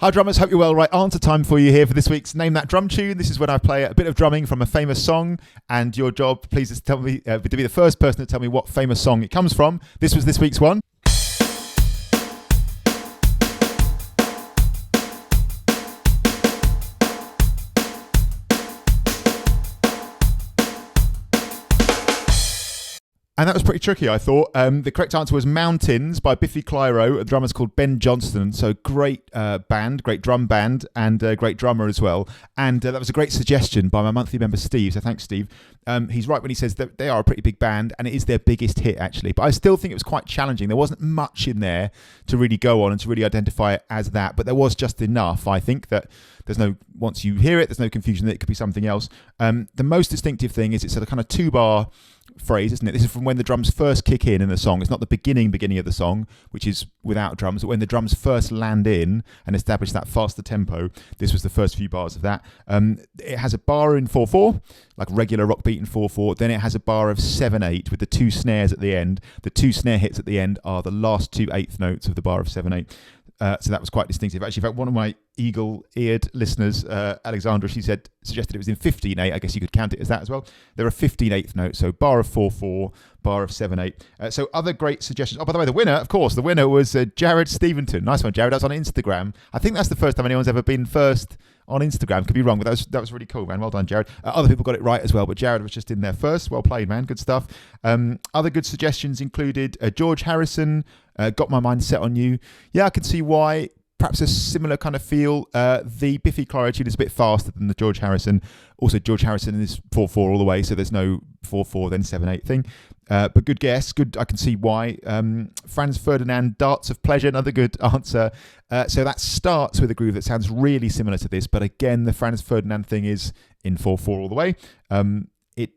Hi drummers, hope you're well. Right, answer time for you here for this week's Name That Drum Tune. This is when I play a bit of drumming from a famous song, and your job, please, is to be the first person to tell me what famous song it comes from. This was this week's one. And that was pretty tricky, I thought. The correct answer was Mountains by Biffy Clyro. The drummer's called Ben Johnston. So great band, great drum band, and great drummer as well. And that was a great suggestion by my monthly member, Steve. So thanks, Steve. He's right when he says that they are a pretty big band, and it is their biggest hit, actually. But I still think it was quite challenging. There wasn't much in there to really go on and to really identify it as that. But there was just enough, I think, that once you hear it, there's no confusion that it could be something else. The most distinctive thing is it's a kind of 2-bar phrase, isn't it? This is from when the drums first kick in the song. It's not the beginning of the song, which is without drums, but when the drums first land in and establish that faster tempo. This was the first few bars of that. It has a bar in 4/4, like regular rock beat in 4/4. Then it has a bar of 7/8 with the 2 snares at the end. The 2 snare hits at the end are the last 2 eighth notes of the bar of 7/8. So that was quite distinctive. Actually, in fact, one of my eagle-eared listeners, Alexandra, she suggested it was in 15/8. I guess you could count it as that as well. There are 15/8 notes, so bar of 4/4, bar of 7/8. So other great suggestions. Oh, by the way, the winner was Jared Steventon. Nice one, Jared. That was on Instagram. I think that's the first time anyone's ever been first on Instagram. Could be wrong, but that was really cool, man. Well done, Jared. Other people got it right as well, but Jared was just in there first. Well played, man. Good stuff. Other good suggestions included George Harrison, Got My Mind Set on You. Yeah, I can see why. Perhaps a similar kind of feel. The Biffy Clyro tune is a bit faster than the George Harrison. Also, George Harrison is 4/4 all the way, so there's no 4/4 then 7/8 thing. But good guess. Good. I can see why. Franz Ferdinand, Darts of Pleasure, another good answer. So that starts with a groove that sounds really similar to this, but again, the Franz Ferdinand thing is in 4/4 all the way. It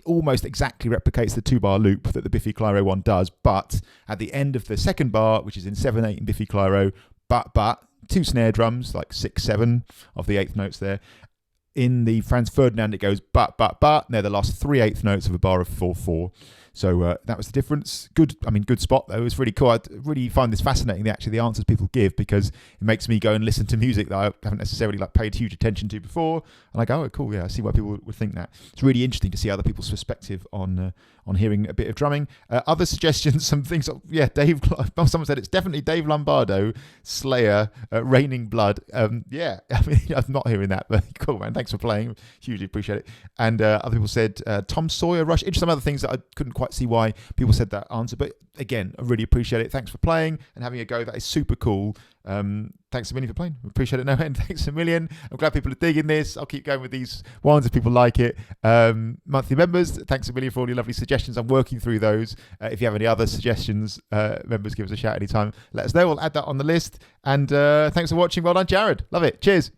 almost exactly replicates the 2-bar loop that the Biffy Clyro one does, but at the end of the second bar, which is in 7/8 in Biffy Clyro, but 2 snare drums, like 6/7 of the 8th notes there. In the Franz Ferdinand, it goes but, and they're the last 3 eighth notes of a bar of 4/4. So that was the difference. Good spot though. It was really cool. I really find this fascinating, the answers people give, because it makes me go and listen to music that I haven't necessarily paid huge attention to before, and I go, oh cool, yeah, I see why people would think that. It's really interesting to see other people's perspective on hearing a bit of drumming. Other suggestions, some things, Dave. Someone said it's definitely Dave Lombardo, Slayer, Raining Blood. Yeah, I mean, I'm not hearing that, but cool, man. Thanks for playing. Hugely appreciate it. And other people said Tom Sawyer, Rush. Some other things that I couldn't quite see why people said that answer, but again, I really appreciate it. Thanks for playing and having a go. That is super cool. Thanks a million for playing. Appreciate it no end. Thanks a million. I'm glad people are digging this. I'll keep going with these ones if people like it. Monthly members, thanks a million for all your lovely suggestions. I'm working through those. If you have any other suggestions, members, give us a shout anytime. Let us know. We'll add that on the list. And thanks for watching. Well done, Jared. Love it. Cheers.